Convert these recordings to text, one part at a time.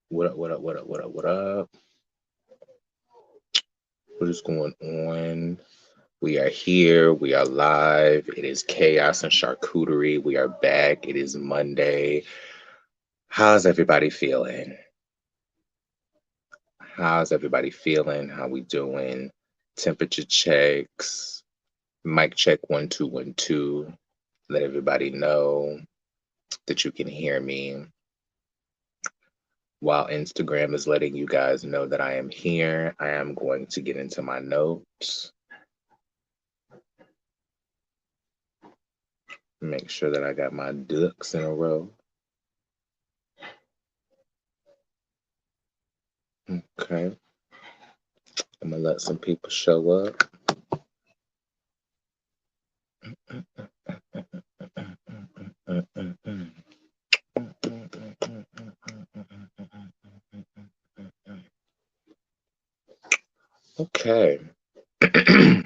What up, what up, what up, what up, what up? What is going on? We are here. We are live. It is chaos and charcuterie. We are back. It is Monday. How's everybody feeling? How's everybody feeling? How we doing? Temperature checks. Mic check 1 2 1 2. Let everybody know that you can hear me. While Instagram is letting you guys know that I am here, I am going to get into my notes. Make sure that I got my ducks in a row. Okay. I'm gonna let some people show up. Okay. It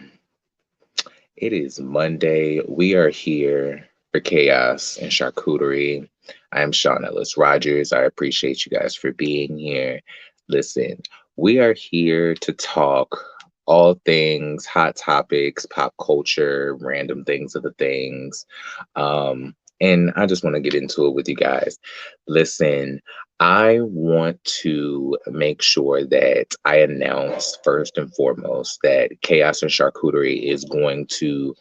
is Monday. We are here for chaos and charcuterie. I am Shawn Ellis Rogers. I appreciate you guys for being here. Listen, we are here to talk all things, hot topics, pop culture, random things of the things. And I just want to get into it with you guys. Listen, I want to make sure that I announce first and foremost that Chaos and Charcuterie is going to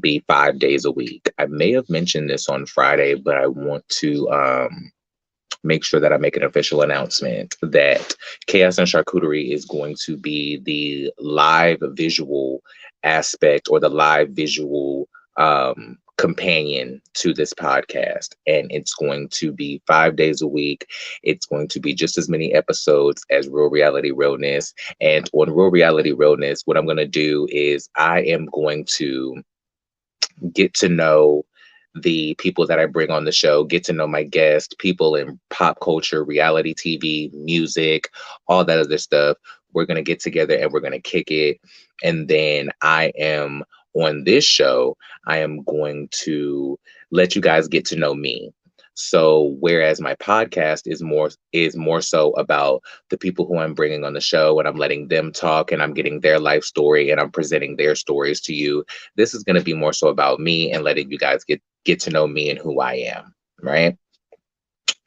be 5 days a week. I may have mentioned this on Friday, but I want to make sure that I make an official announcement that Chaos and Charcuterie is going to be the live visual aspect or the live visual companion to this podcast. And it's going to be 5 days a week. It's going to be just as many episodes as Real Reality Realness. And on Real Reality Realness, what I'm going to do is I am going to get to know the people that I bring on the show, get to know my guests, people in pop culture, reality TV, music, all that other stuff. We're going to get together and we're going to kick it. And then I am on this show, I am going to let you guys get to know me. So whereas my podcast is more so about the people who I'm bringing on the show and I'm letting them talk and I'm getting their life story and I'm presenting their stories to you, this is going to be more so about me and letting you guys get to know me and who I am, right?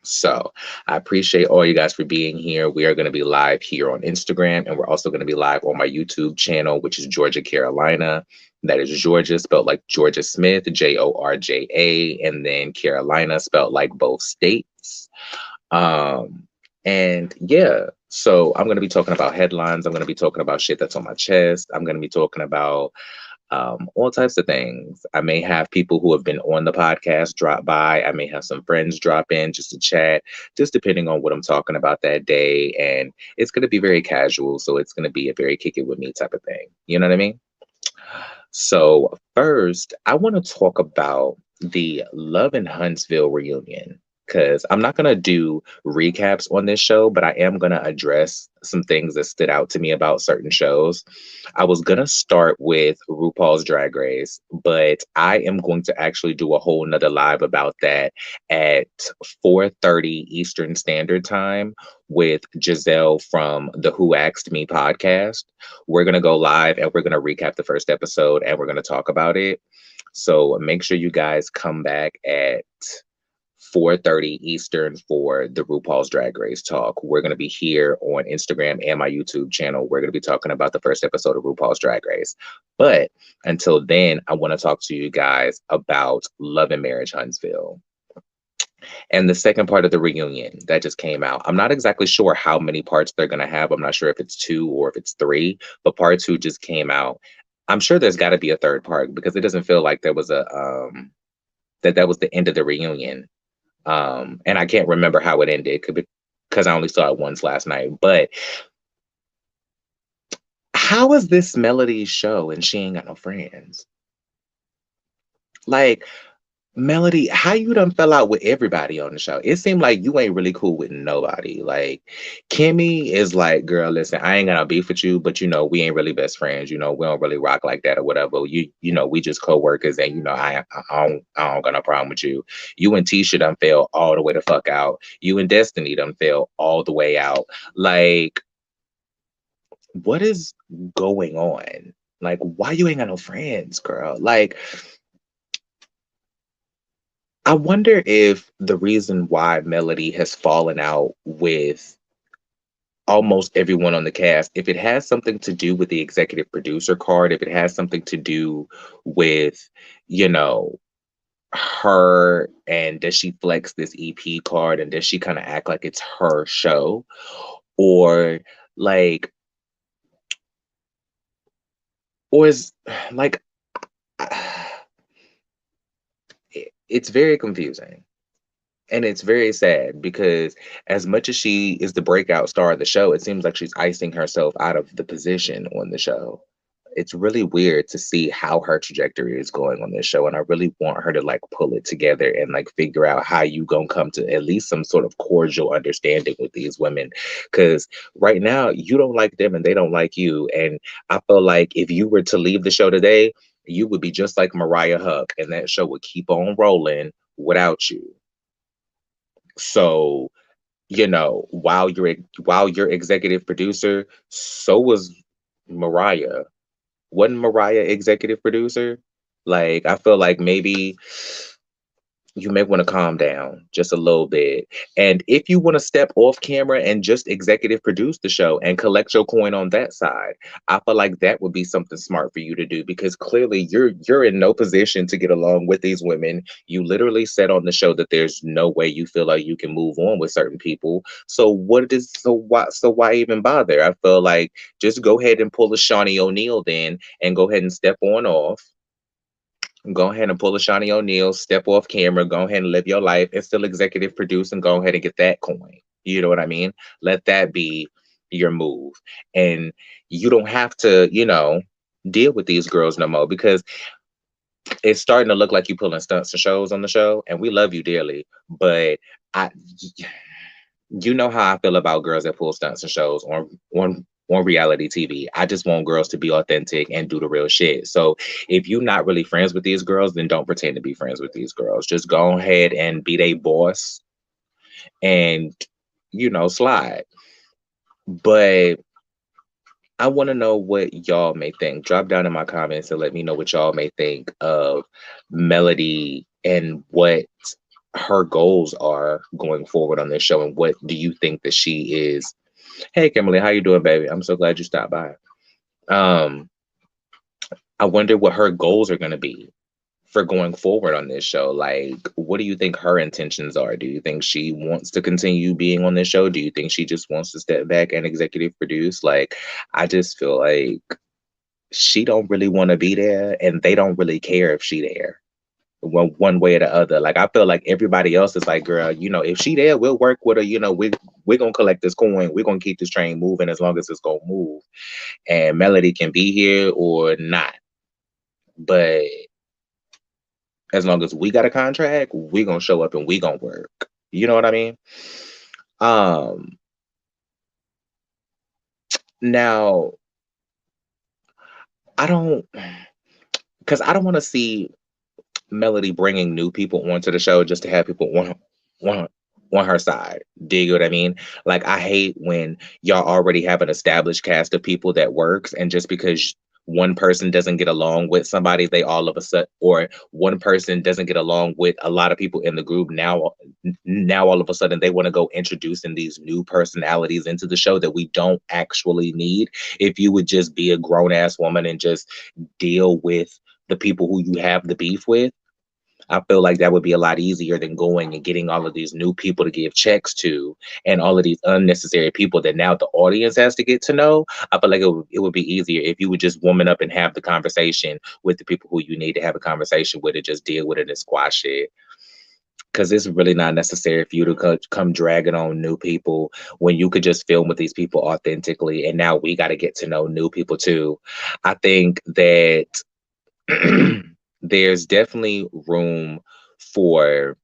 So I appreciate all you guys for being here. We are going to be live here on Instagram, and we're also going to be live on my YouTube channel, which is Georgia Carolina. That is Georgia spelled like Georgia Smith, Jorja, and then Carolina spelled like both states. And yeah, so I'm going to be talking about headlines. I'm going to be talking about shit that's on my chest. I'm going to be talking about all types of things. I may have people who have been on the podcast drop by. I may have some friends drop in just to chat, just depending on what I'm talking about that day. And it's going to be very casual. So it's going to be a very kick it with me type of thing. You know what I mean? So, first, I want to talk about the Love in Huntsville reunion because I'm not going to do recaps on this show, but I am going to address some things that stood out to me about certain shows. I was going to start with RuPaul's Drag Race, but I am going to actually do a whole nother live about that at 4:30 Eastern Standard Time with Giselle from the Who Asked Me podcast. We're going to go live and we're going to recap the first episode and we're going to talk about it. So make sure you guys come back at 4:30 Eastern for the RuPaul's Drag Race talk. We're going to be here on Instagram and my YouTube channel. We're going to be talking about the first episode of RuPaul's Drag Race. But until then, I want to talk to you guys about Love and Marriage Huntsville. And the second part of the reunion that just came out. I'm not exactly sure how many parts they're going to have. I'm not sure if it's two or if it's three, but part two just came out. I'm sure there's got to be a third part because it doesn't feel like there was that was the end of the reunion. And I can't remember how it ended because I only saw it once last night. But how is this Melody's show and she ain't got no friends? Like, Melody, how you done fell out with everybody on the show? It seemed like you ain't really cool with nobody. Like Kimmy is like, girl, listen, I ain't gonna beef with you, but we ain't really best friends. We don't really rock like that or whatever. We just co-workers, and I don't got no problem with you. You and Tisha done fell all the way the fuck out. You and Destiny done fell all the way out. Like, what is going on? Like, why you ain't got no friends, girl? Like, I wonder if the reason why Melody has fallen out with almost everyone on the cast, if it has something to do with the executive producer card, if it has something to do with, you know, her, and does she flex this EP card, and does she kind of act like it's her show? Or like, or is like, it's very confusing. And it's very sad because as much as she is the breakout star of the show, it seems like she's icing herself out of the position on the show. It's really weird to see how her trajectory is going on this show. And I really want her to like pull it together and like figure out how you gonna come to at least some sort of cordial understanding with these women. Cause right now you don't like them and they don't like you. And I feel like if you were to leave the show today, you would be just like Mariah Huck and that show would keep on rolling without you. So, while you're executive producer, so was Mariah. Wasn't Mariah executive producer? Like, I feel like maybe you may want to calm down just a little bit. And if you want to step off camera and just executive produce the show and collect your coin on that side, I feel like that would be something smart for you to do because clearly you're in no position to get along with these women. You literally said on the show that there's no way you feel like you can move on with certain people. So why even bother? I feel like just go ahead and pull a Shawnee O'Neal then and go ahead and step on off. Go ahead and pull a Shawnee O'Neal, step off camera, go ahead and live your life and still executive produce and go ahead and get that coin. You know what I mean? Let that be your move. And you don't have to, deal with these girls no more because it's starting to look like you pulling stunts and shows on the show. And we love you dearly. But I you know how I feel about girls that pull stunts and shows on reality TV. I just want girls to be authentic and do the real shit. So if you're not really friends with these girls, then don't pretend to be friends with these girls. Just go ahead and be their boss and slide. But I want to know what y'all may think. Drop down in my comments and let me know what y'all may think of Melody and what her goals are going forward on this show and what do you think that she is. Hey, Kimberly, how you doing, baby? I'm so glad you stopped by. Um, I wonder what her goals are going to be for going forward on this show. Like, what do you think her intentions are? Do you think she wants to continue being on this show? Do you think she just wants to step back and executive produce? Like, I just feel like she don't really want to be there, and they don't really care if she there. One way or the other. Like I feel like everybody else is like, girl, if she there, we'll work with her. We're gonna collect this coin. We're gonna keep this train moving as long as it's gonna move. And Melody can be here or not. But as long as we got a contract, we gonna show up and we gonna work. You know what I mean? Um Now I don't because I don't want to see Melody bringing new people onto the show just to have people want on her side. Do you get what I mean? Like I hate when y'all already have an established cast of people that works, and just because one person doesn't get along with somebody, they all of a sudden, or one person doesn't get along with a lot of people in the group. Now all of a sudden they want to go introducing these new personalities into the show that we don't actually need. If you would just be a grown ass woman and just deal with the people who you have the beef with, I feel like that would be a lot easier than going and getting all of these new people to give checks to and all of these unnecessary people that now the audience has to get to know. I feel like it would be easier if you would just woman up and have the conversation with the people who you need to have a conversation with and just deal with it and squash it. Because it's really not necessary for you to come dragging on new people when you could just film with these people authentically. And now we got to get to know new people too. I think that there's definitely room for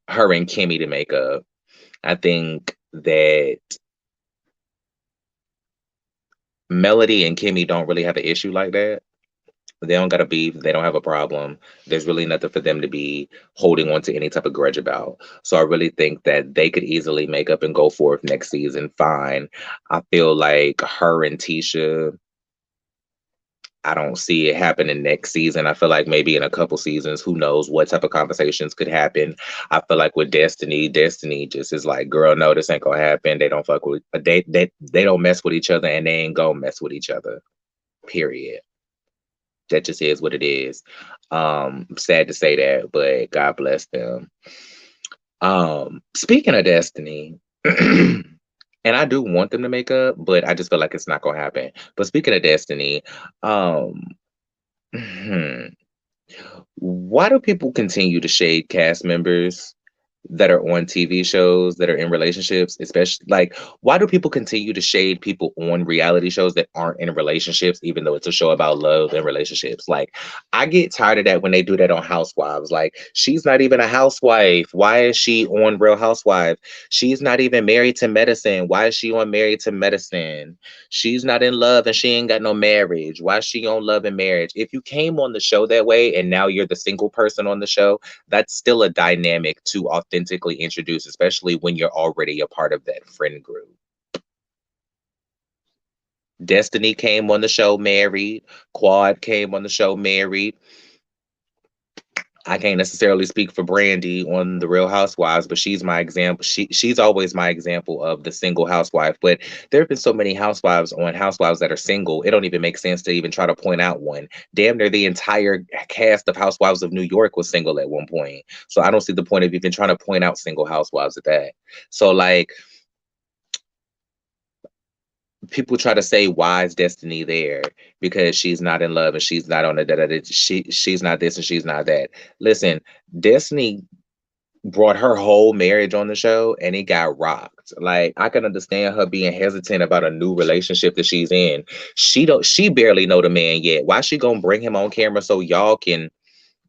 her and Kimmy to make up. I think that Melody and Kimmy don't really have an issue like that. They don't got a beef. They don't have a problem. There's really nothing for them to be holding on to any type of grudge about. So I really think that they could easily make up and go forth next season fine. I feel like her and Tisha, I don't see it happening next season. I feel like maybe in a couple seasons, who knows what type of conversations could happen. I feel like with Destiny just is like, girl, no, this ain't gonna happen. They don't fuck with they don't mess with each other and they ain't gonna mess with each other. Period. That just is what it is. Sad to say that, but God bless them. Speaking of Destiny, and I do want them to make up, but I just feel like it's not gonna happen. But speaking of Destiny, um, why do people continue to shade cast members that are on TV shows that are in relationships, especially like why do people continue to shade people on reality shows that aren't in relationships, even though it's a show about love and relationships? Like, I get tired of that when they do that on Housewives. Like, she's not even a housewife. Why is she on Real Housewives? She's not even married to medicine. Why is she on Married to Medicine? She's not in love and she ain't got no marriage. Why is she on Love and Marriage? If you came on the show that way and now you're the single person on the show, that's still a dynamic to authentically introduce, especially when you're already a part of that friend group. Destiny came on the show married. Quad came on the show married. I can't necessarily speak for Brandy on the Real Housewives, but she's my example. She's always my example of the single housewife. But there have been so many housewives on Housewives that are single. It don't even make sense to even try to point out one. Damn near the entire cast of Housewives of New York was single at one point. So I don't see the point of even trying to point out single housewives at that. So like people try to say why is Destiny there because she's not in love and she's not on the she's not this and she's not that. Listen, Destiny brought her whole marriage on the show and it got rocked. Like I can understand her being hesitant about a new relationship that she's in. She barely know the man yet. Why she gonna bring him on camera so y'all can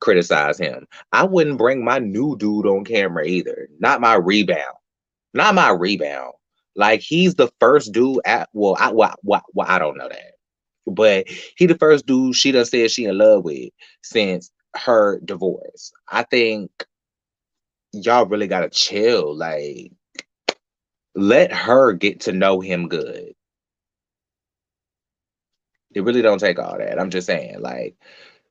criticize him? I wouldn't bring my new dude on camera either. Not my rebound. Not my rebound. Like he's the first dude at I don't know that. But he the first dude she done said she in love with since her divorce. I think y'all really gotta chill. Like, let her get to know him good. It really don't take all that. I'm just saying, like,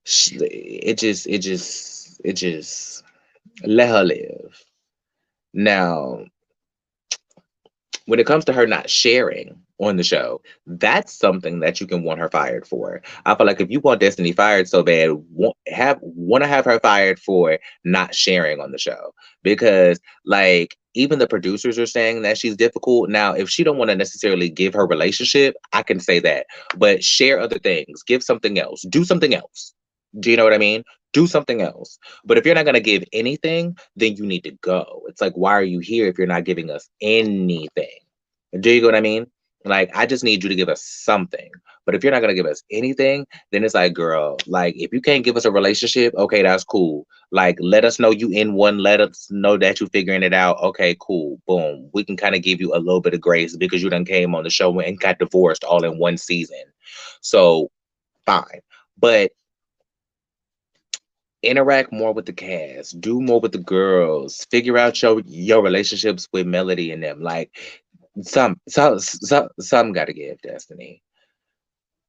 it just let her live. Now, when it comes to her not sharing on the show, that's something that you can want her fired for. I feel like if you want Destiny fired so bad, want to have her fired for not sharing on the show because like even the producers are saying that she's difficult. Now, if she don't want to necessarily give her relationship, I can say that, but share other things, give something else, do something else. Do you know what I mean? Do something else. But if you're not going to give anything, then you need to go. It's like, why are you here if you're not giving us anything? Do you get what I mean? Like, I just need you to give us something. But if you're not going to give us anything, then it's like, girl, like, if you can't give us a relationship, okay, that's cool. Like, let us know you in one. Let us know that you're figuring it out. Okay, cool. Boom. We can kind of give you a little bit of grace because you done came on the show and got divorced all in one season. So, fine. But interact more with the cast, do more with the girls, figure out your relationships with Melody and them. Like some got to give Destiny.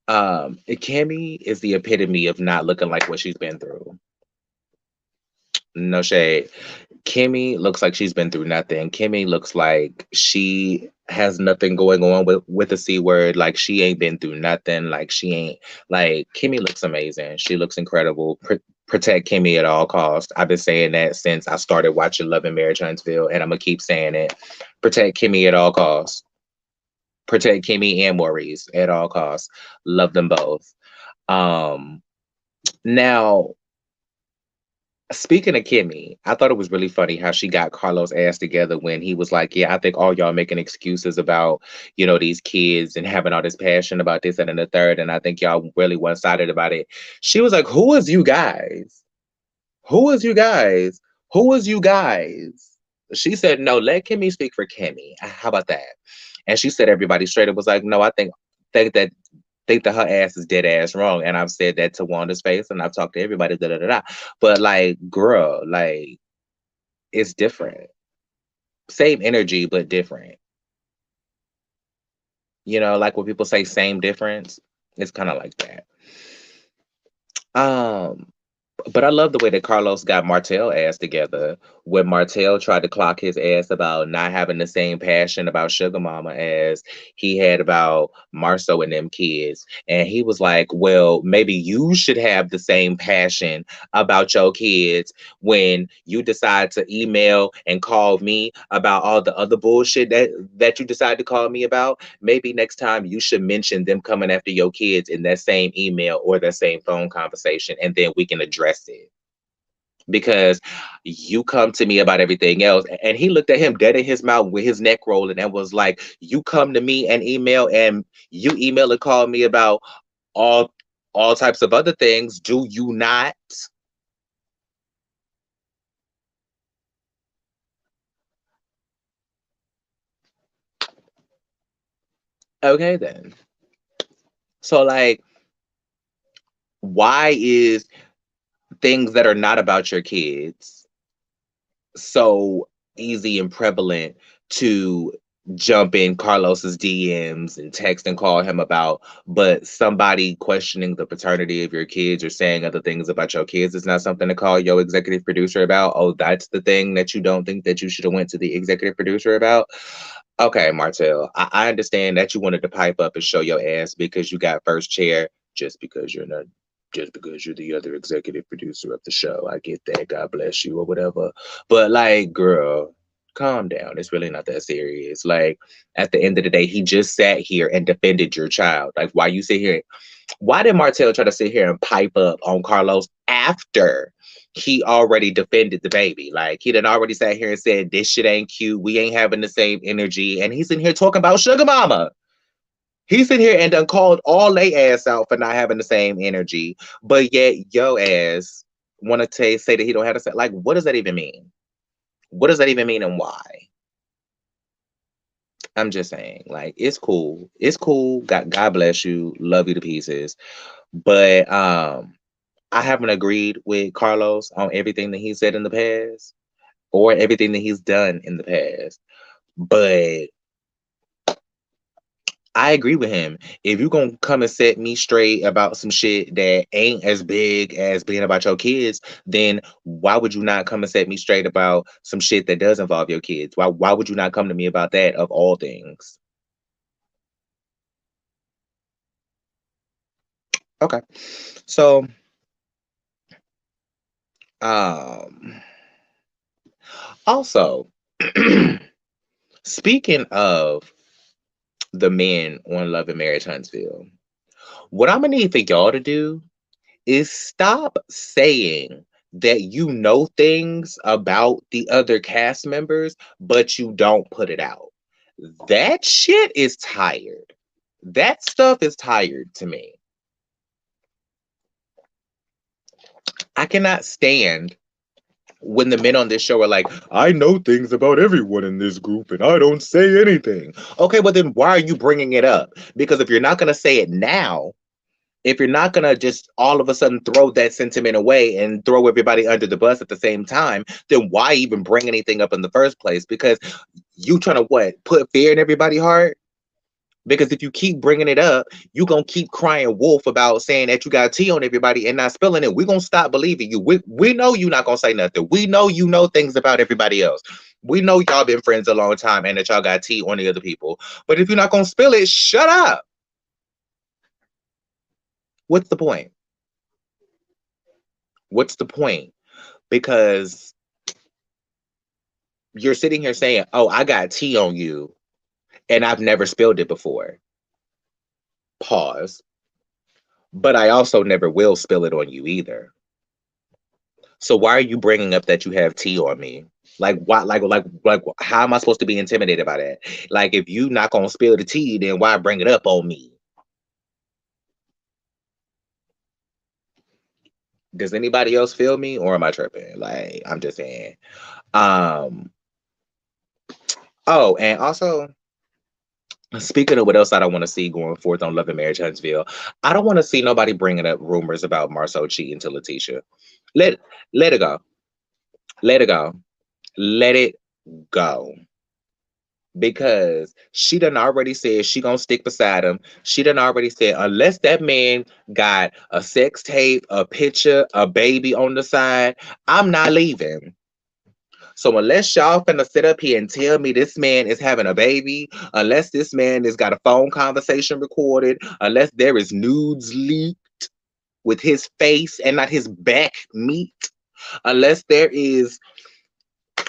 Kimmy is the epitome of not looking like what she's been through. No shade. Kimmy looks like she's been through nothing. Kimmy looks like she has nothing going on with the C word. Like she ain't been through nothing. Like she ain't like Kimmy looks amazing. She looks incredible. Protect Kimmy at all costs. I've been saying that since I started watching Love and Marriage Huntsville, and I'm gonna keep saying it. Protect Kimmy at all costs. Protect Kimmy and Maurice at all costs. Love them both. Um, now speaking of Kimmy, I thought it was really funny how she got Carlos' ass together when he was like, "Yeah, I think all y'all making excuses about, these kids and having all this passion about this and then the third, and I think y'all really one-sided about it." She was like, "Who is you guys? Who is you guys? Who is you guys? She said, no, let Kimmy speak for Kimmy. How about that? And she said everybody straight up was like, no, I think that her ass is dead ass wrong. And I've said that to Wanda's face and I've talked to everybody, da da da da. But like, girl, like it's different. Same energy, but different. You know, like when people say same difference, it's kind of like that. Um, But I love the way that Carlos got Martell ass together when Martell tried to clock his ass about not having the same passion about Sugar Mama as he had about Marceau and them kids. And he was like, well, maybe you should have the same passion about your kids when you decide to email and call me about all the other bullshit that you decide to call me about. Maybe next time you should mention them coming after your kids in that same email or that same phone conversation, and then we can address it. Because you come to me about everything else. And he looked at him dead in his mouth with his neck rolling and was like, you come to me and email and you email and call me about all all types of other things. Do you not? Okay then. So like, why is things that are not about your kids so easy and prevalent to jump in Carlos's DMs and text and call him about, but somebody questioning the paternity of your kids or saying other things about your kids is not something to call your executive producer about? Oh, that's the thing that you don't think that you should have went to the executive producer about? Okay, Martell, I understand that you wanted to pipe up and show your ass because you got first chair, just because you're not, just because you're the other executive producer of the show. I get that. God bless you or whatever. But like, girl, calm down. It's really not that serious. Like, at the end of the day, he just sat here and defended your child. Like, why you sit here? Why did Martell try to sit here and pipe up on Carlos after he already defended the baby? Like, he done already sat here and said, this shit ain't cute. We ain't having the same energy. And he's in here talking about Sugar Mama. He's in here and done called all they ass out for not having the same energy. But yet, yo ass want to say that he don't have to say, like, what does that even mean? What does that even mean and why? I'm just saying, like, it's cool. It's cool. God bless you. Love you to pieces. But I haven't agreed with Carlos on everything that he said in the past or everything that he's done in the past. But I agree with him. If you're gonna come and set me straight about some shit that ain't as big as being about your kids, then why would you not come and set me straight about some shit that does involve your kids? Why would you not come to me about that of all things? Okay. So um also speaking of the men on Love and Marriage Huntsville, what I'm gonna need for y'all to do is stop saying that you know things about the other cast members, but you don't put it out. That shit is tired. That stuff is tired to me. I cannot stand when the men on this show are like, I know things about everyone in this group and I don't say anything. Okay, well, then why are you bringing it up? Because if you're not going to say it now, if you're not gonna just all of a sudden throw that sentiment away and throw everybody under the bus at the same time, then why even bring anything up in the first place? Because you trying to what? Put fear in everybody's heart? Because if you keep bringing it up, you gonna keep crying wolf about saying that you got tea on everybody and not spilling it. We're gonna stop believing you. We know you're not gonna say nothing. We know you know things about everybody else. We know y'all been friends a long time and that y'all got tea on the other people. But if you're not gonna spill it, shut up. What's the point? What's the point? Because you're sitting here saying, "Oh, I got tea on you, and I've never spilled it before." Pause. But I also never will spill it on you either. So why are you bringing up that you have tea on me? Like why? Like how am I supposed to be intimidated by that? Like if you not gonna spill the tea, then why bring it up on me? Does anybody else feel me, or am I tripping? Like, I'm just saying. Um. Oh, and also, speaking of what else I don't want to see going forth on Love and Marriage Huntsville, I don't want to see nobody bringing up rumors about Marceau cheating to Letitia. Let let it go. Let it go. Let it go. Because she done already said she gonna stick beside him. She done already said unless that man got a sex tape, a picture, a baby on the side, I'm not leaving. So unless y'all finna sit up here and tell me this man is having a baby, unless this man has got a phone conversation recorded, unless there is nudes leaked with his face and not his back meat, unless there is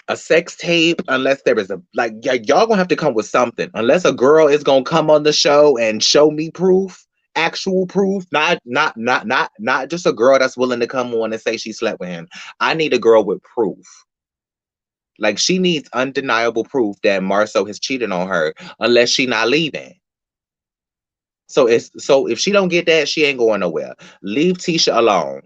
a sex tape, unless there is a like y'all gonna have to come with something. Unless a girl is gonna come on the show and show me proof, actual proof, not just a girl that's willing to come on and say she slept with him. I need a girl with proof. Like she needs undeniable proof that Marceau has cheated on her, unless she not leaving. So if she don't get that, she ain't going nowhere. Leave Tisha alone.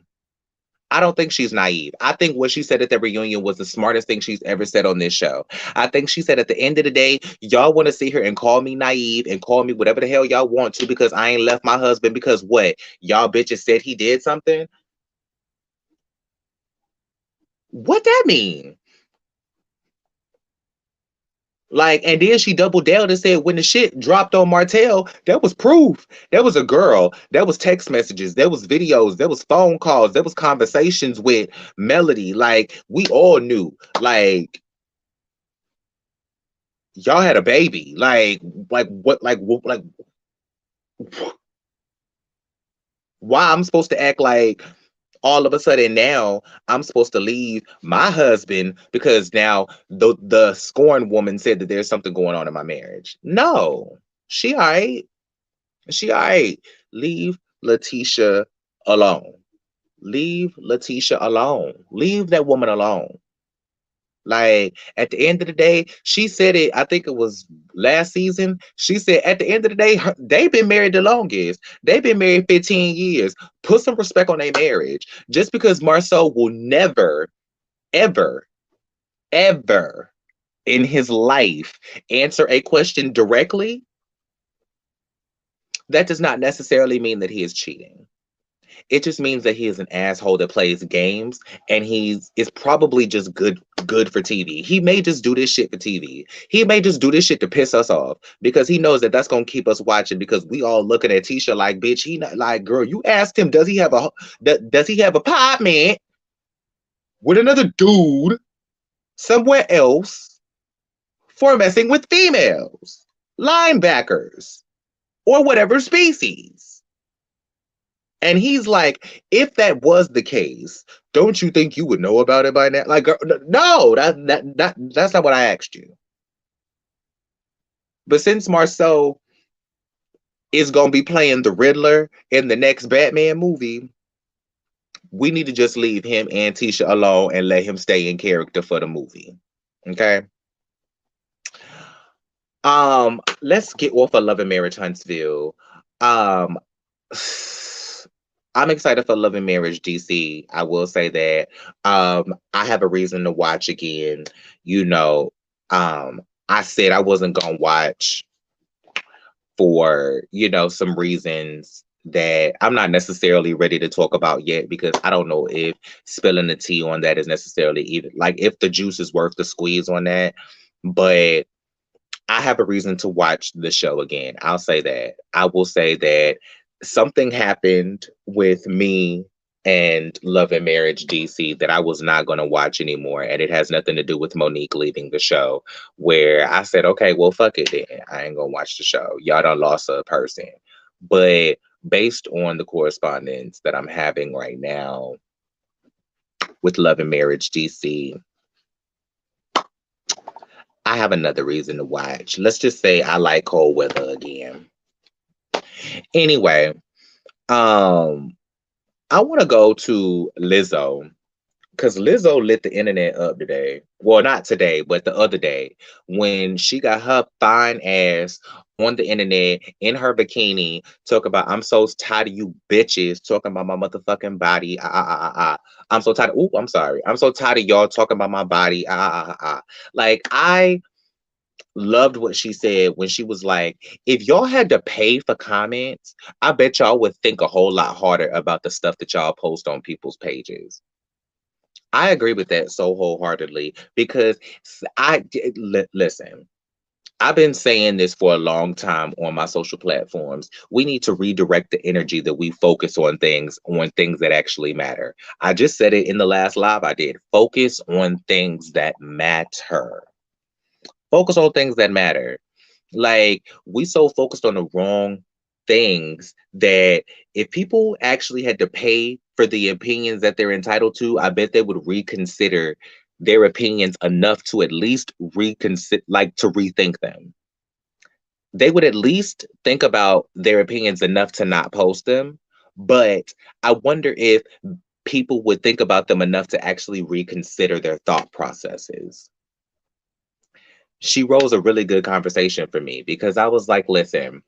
I don't think she's naive. I think what she said at the reunion was the smartest thing she's ever said on this show. I think she said at the end of the day, y'all want to sit here and call me naive and call me whatever the hell y'all want to because I ain't left my husband because what? Y'all bitches said he did something? What that mean? Like, and then she doubled down and said when the shit dropped on Martell, that was proof. There was a girl, there was text messages, there was videos, there was phone calls, there was conversations with Melody. Like, we all knew. Like, y'all had a baby. Like what? Like why I'm supposed to act like all of a sudden now I'm supposed to leave my husband because now the scorned woman said that there's something going on in my marriage. No, she all right. She all right. Leave Letitia alone. Leave Letitia alone. Leave that woman alone. Like at the end of the day, she said it. I think it was last season. She said at the end of the day, they've been married the longest. They've been married 15 years. Put some respect on their marriage. Just because Marceau will never, ever, ever in his life answer a question directly, that does not necessarily mean that he is cheating. It just means that he is an asshole that plays games and he's is probably just good for TV. He may just do this shit for TV. He may just do this shit to piss us off because he knows that that's gonna keep us watching because we all looking at Tisha like, bitch, he not like, girl, you asked him, does he have a apartment with another dude somewhere else for messing with females, linebackers, or whatever species? And he's like, if that was the case, don't you think you would know about it by now? Like, no, that's not what I asked you. But since Marceau is gonna be playing the Riddler in the next Batman movie, we need to just leave him and Tisha alone and let him stay in character for the movie. Okay. Let's get off of Love and Marriage Huntsville. Um, I'm excited for Love and Marriage DC. I will say that. I have a reason to watch again. You know, I said I wasn't gonna watch for, some reasons that I'm not necessarily ready to talk about yet because I don't know if spilling the tea on that is necessarily even like if the juice is worth the squeeze on that. But I have a reason to watch the show again. I'll say that. I will say that something happened with me and Love and Marriage DC that I was not going to watch anymore. And it has nothing to do with Monique leaving the show, where I said, okay, well, fuck it then. I ain't going to watch the show. Y'all done lost a person. But based on the correspondence that I'm having right now with Love and Marriage DC, I have another reason to watch. Let's just say I like cold weather again. Anyway, um, I want to go to Lizzo because Lizzo lit the internet up today. Well, not today, but the other day when she got her fine ass on the internet in her bikini, talk about I'm so tired of you bitches talking about my motherfucking body. I'm so tired. Ooh, I'm sorry. I'm so tired of y'all talking about my body. Like I loved what she said when she was like, if y'all had to pay for comments, I bet y'all would think a whole lot harder about the stuff that y'all post on people's pages. I agree with that so wholeheartedly because listen. I've been saying this for a long time on my social platforms. We need to redirect the energy that we focus on things that actually matter. I just said it in the last live I did. Focus on things that matter. Focus on things that matter. Like we so focused on the wrong things that if people actually had to pay for the opinions that they're entitled to, I bet they would reconsider their opinions enough to at least reconsider, like to rethink them. They would at least think about their opinions enough to not post them. But I wonder if people would think about them enough to actually reconsider their thought processes. She rose a really good conversation for me because I was like, listen,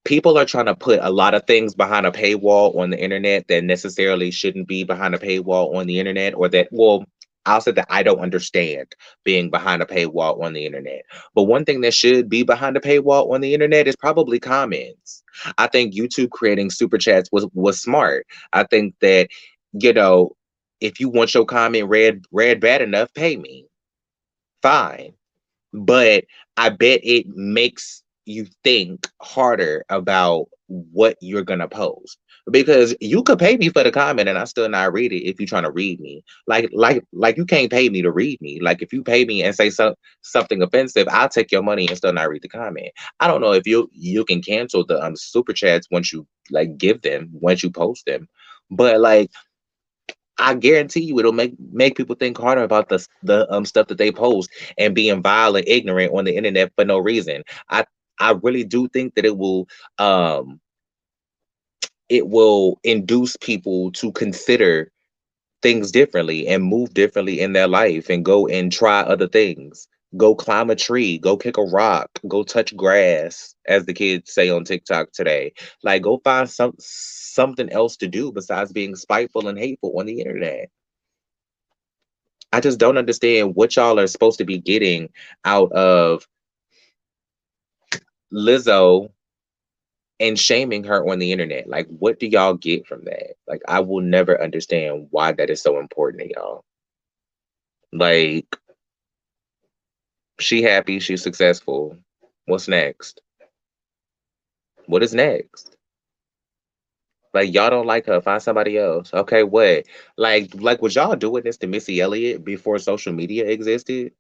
people are trying to put a lot of things behind a paywall on the internet that necessarily shouldn't be behind a paywall on the internet, or that, well, I'll say that I don't understand being behind a paywall on the internet. But one thing that should be behind a paywall on the internet is probably comments. I think YouTube creating super chats was smart. I think that, you know, if you want your comment read bad enough, pay me. Fine, but I bet it makes you think harder about what you're gonna post. Because you could pay me for the comment and I still not read it if you're trying to read me. Like you can't pay me to read me. Like if you pay me and say something offensive, I'll take your money and still not read the comment. I don't know if you can cancel the super chats once you like give them, once you post them. But like I guarantee you, it'll make people think harder about the stuff that they post and being vile and ignorant on the internet for no reason. I really do think that um it will induce people to consider things differently and move differently in their life and go and try other things. Go climb a tree, go kick a rock, go touch grass, as the kids say on TikTok today. Like go find something else to do besides being spiteful and hateful on the internet. I just don't understand what y'all are supposed to be getting out of Lizzo and shaming her on the internet. Like, what do y'all get from that? Like, I will never understand why that is so important to y'all. Like, she happy, she's successful. What's next? What is next? Like, y'all don't like her, find somebody else. Okay, what? Like, was y'all doing this to Missy Elliott before social media existed?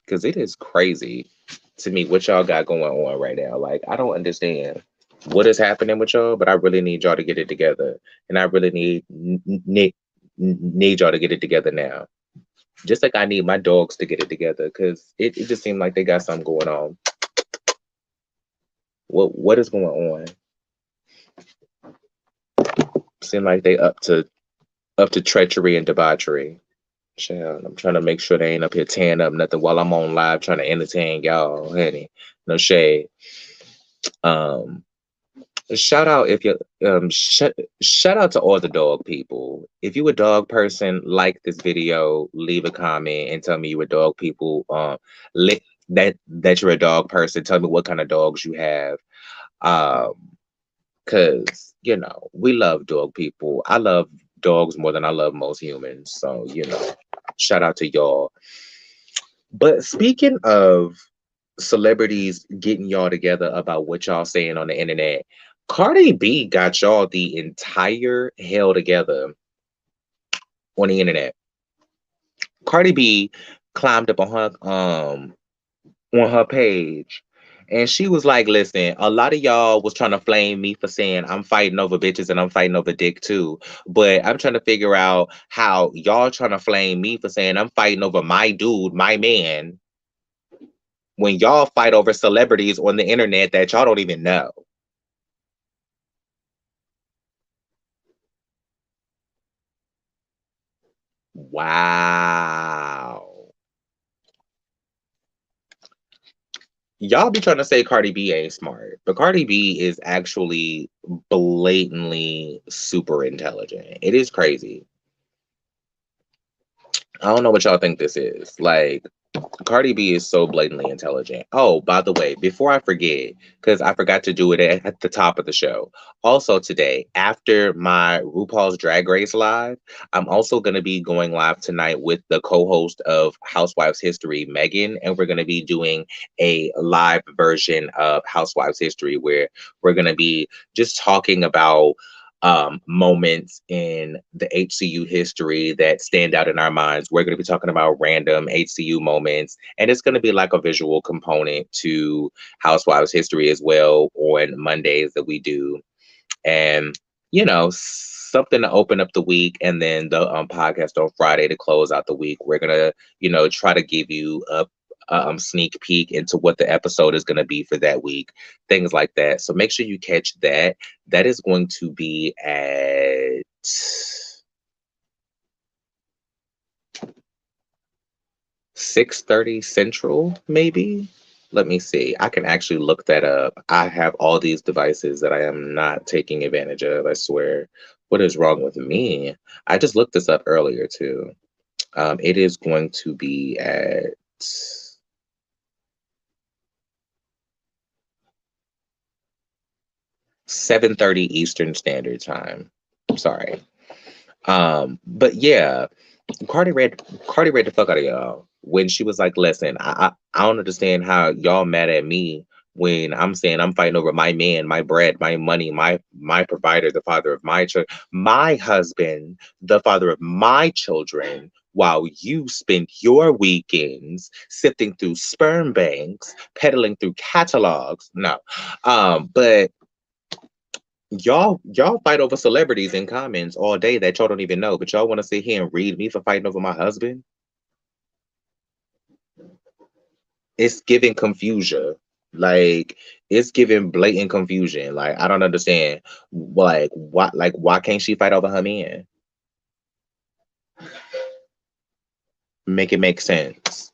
Because it is crazy to me what y'all got going on right now. Like, I don't understand what is happening with y'all, but I really need y'all to get it together, and I really need y'all to get it together now. Just like I need my dogs to get it together, because it just seemed like they got something going on. What is going on? Seem like they up to treachery and debauchery. Child, I'm trying to make sure they ain't up here tearing up nothing while I'm on live trying to entertain y'all, honey. No shade. Um, Shout out if you shout out to all the dog people. If you a dog person, like this video, leave a comment and tell me you a dog people. Li- that you're a dog person. Tell me what kind of dogs you have. Um, cause we love dog people. I love dogs more than I love most humans. So shout out to y'all. But speaking of celebrities getting y'all together about what y'all saying on the internet, Cardi B got y'all the entire hell together on the internet. Cardi B climbed up on her page and she was like, listen, a lot of y'all was trying to flame me for saying I'm fighting over bitches and I'm fighting over dick too. But I'm trying to figure out how y'all trying to flame me for saying I'm fighting over my dude, my man, when y'all fight over celebrities on the internet that y'all don't even know. Wow. Y'all be trying to say Cardi B ain't smart, but Cardi B is actually blatantly super intelligent. It is crazy. I don't know what y'all think this is. Like, Cardi B is so blatantly intelligent. Oh, by the way, before I forget, because I forgot to do it at the top of the show. Also today, after my RuPaul's Drag Race live, I'm also going to be going live tonight with the co-host of Housewives History, Megan, and we're going to be doing a live version of Housewives History where we're going to be just talking about moments in the HCU history that stand out in our minds. We're going to be talking about random HCU moments, and it's going to be like a visual component to Housewives history as well on Mondays that we do. And, something to open up the week, and then the podcast on Friday to close out the week. We're going to, try to give you a sneak peek into what the episode is going to be for that week, things like that. So make sure you catch that. That is going to be at 6:30 Central, maybe. Let me see. I can actually look that up. I have all these devices that I am not taking advantage of, I swear. What is wrong with me? I just looked this up earlier too. It is going to be at 7:30 Eastern Standard Time. Sorry. But yeah, Cardi read Cardi read the fuck out of y'all when she was like, "Listen, I don't understand how y'all mad at me when I'm saying I'm fighting over my man, my bread, my money, my provider, the father of my children, my husband, the father of my children." While you spend your weekends sifting through sperm banks, peddling through catalogs. No. But y'all fight over celebrities in comments all day that y'all don't even know, but y'all want to sit here and read me for fighting over my husband. It's giving confusion. Like, it's giving blatant confusion. Like, I don't understand. Why can't she fight over her man? Make it make sense.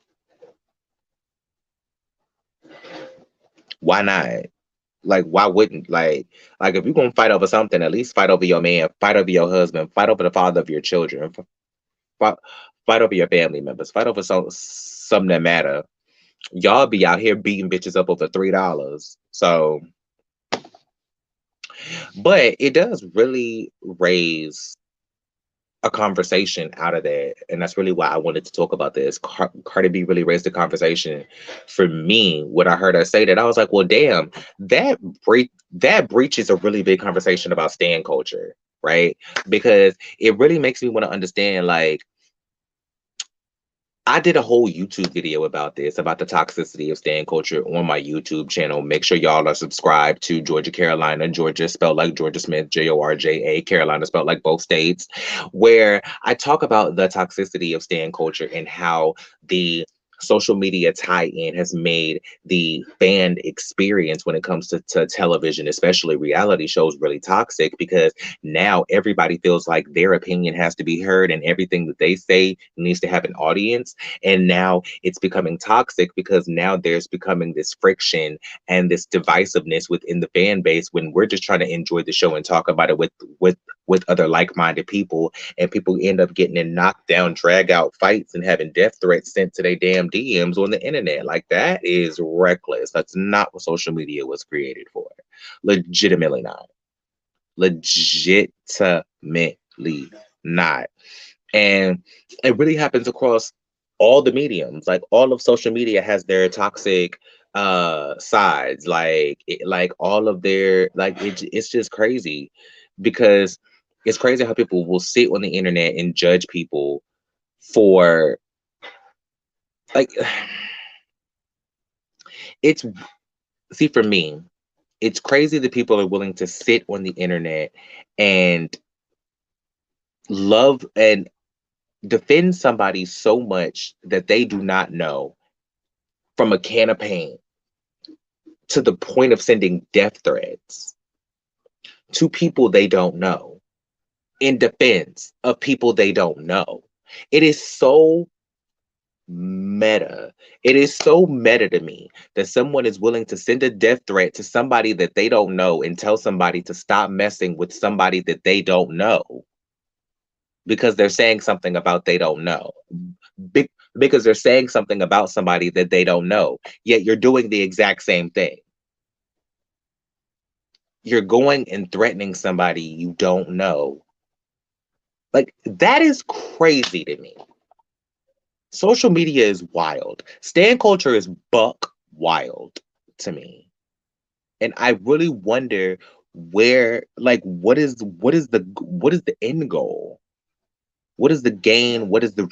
Why not? Like, why wouldn't like if you're gonna fight over something, at least fight over your man, fight over your husband, fight over the father of your children, fight, fight over your family members, fight over something that matter. Y'all be out here beating bitches up over $3. So, but it does really raise a conversation out of that, and that's really why I wanted to talk about this. Cardi B really raised the conversation for me. When I heard her say that, I was like, "Well, damn, that breaches a really big conversation about stan culture, right?" Because it really makes me want to understand, like, I did a whole YouTube video about this, about the toxicity of stan culture on my YouTube channel. Make sure y'all are subscribed to Georgia Carolina. Georgia spelled like Georgia Smith, Georgia. Carolina spelled like both states, where I talk about the toxicity of stan culture and how the social media tie-in has made the fan experience when it comes to television, especially reality shows, really toxic, because now everybody feels like their opinion has to be heard and everything that they say needs to have an audience. And now it's becoming toxic because now there's becoming this friction and this divisiveness within the fan base when we're just trying to enjoy the show and talk about it with other like-minded people, and people end up getting in knockdown, drag out fights and having death threats sent to their damn DMs on the internet. Like, that is reckless. That's not what social media was created for. Legitimately not. Legitimately not. And it really happens across all the mediums. Like, all of social media has their toxic sides. Like all of their, like, it's just crazy, because it's crazy how people will sit on the internet and judge people for, like, it's, see, for me, it's crazy that people are willing to sit on the internet and love and defend somebody so much that they do not know, from a can of paint to the point of sending death threats to people they don't know in defense of people they don't know. It is so Meta. It is so meta to me that someone is willing to send a death threat to somebody that they don't know and tell somebody to stop messing with somebody that they don't know because they're saying something about they don't know. Because they're saying something about somebody that they don't know. Yet you're doing the exact same thing. You're going and threatening somebody you don't know. Like, that is crazy to me. Social media is wild. Stan culture is buck wild to me. And I really wonder where, like, what is the end goal? What is the gain? What is the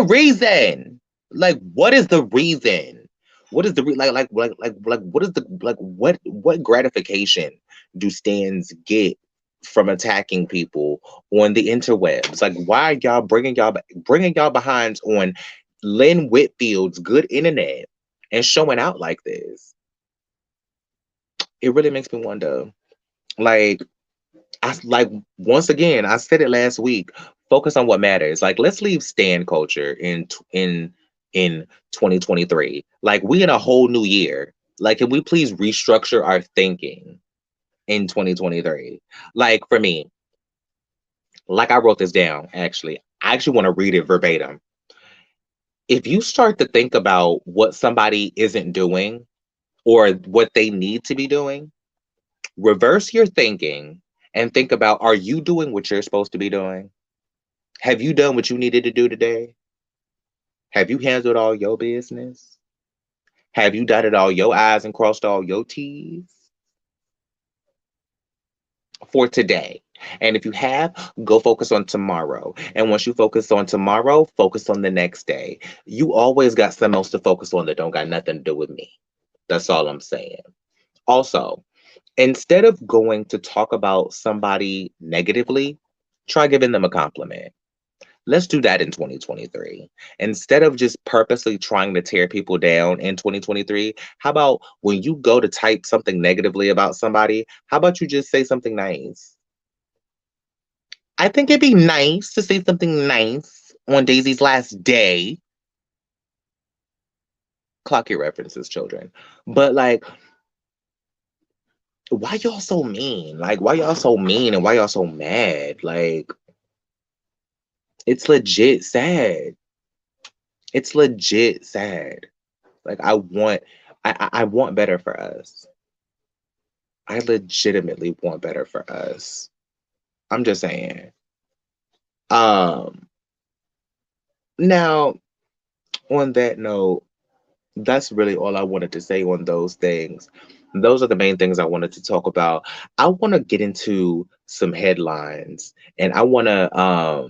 reason? Like, what is the reason? What is the what is the what gratification do stands get from attacking people on the interwebs? Like, why are y'all bringing y'all behinds on Lynn Whitfield's good internet and showing out like this? It really makes me wonder. Like, like, once again, I said it last week. Focus on what matters. Like, let's leave stand culture in 2023. Like, we in a whole new year. Like, can we please restructure our thinking in 2023? Like, for me, like, I wrote this down actually. I actually want to read it verbatim. If you start to think about what somebody isn't doing or what they need to be doing, reverse your thinking and think about, are you doing what you're supposed to be doing? Have you done what you needed to do today? Have you handled all your business? Have you dotted all your I's and crossed all your T's for today? And if you have, go focus on tomorrow. And once you focus on tomorrow, focus on the next day. You always got something else to focus on that don't got nothing to do with me. That's all I'm saying. Also, instead of going to talk about somebody negatively, try giving them a compliment. Let's do that in 2023. Instead of just purposely trying to tear people down in 2023, how about when you go to type something negatively about somebody, how about you just say something nice? I think it'd be nice to say something nice on Daisy's last day. Clock your references, children. But, like, why y'all so mean? Like, why y'all so mean and why y'all so mad? Like, it's legit sad. It's legit sad. Like, I want better for us. I legitimately want better for us. I'm just saying. Um Now, on that note, that's really all I wanted to say on those things. Those are the main things I wanted to talk about. I want to get into some headlines and I want to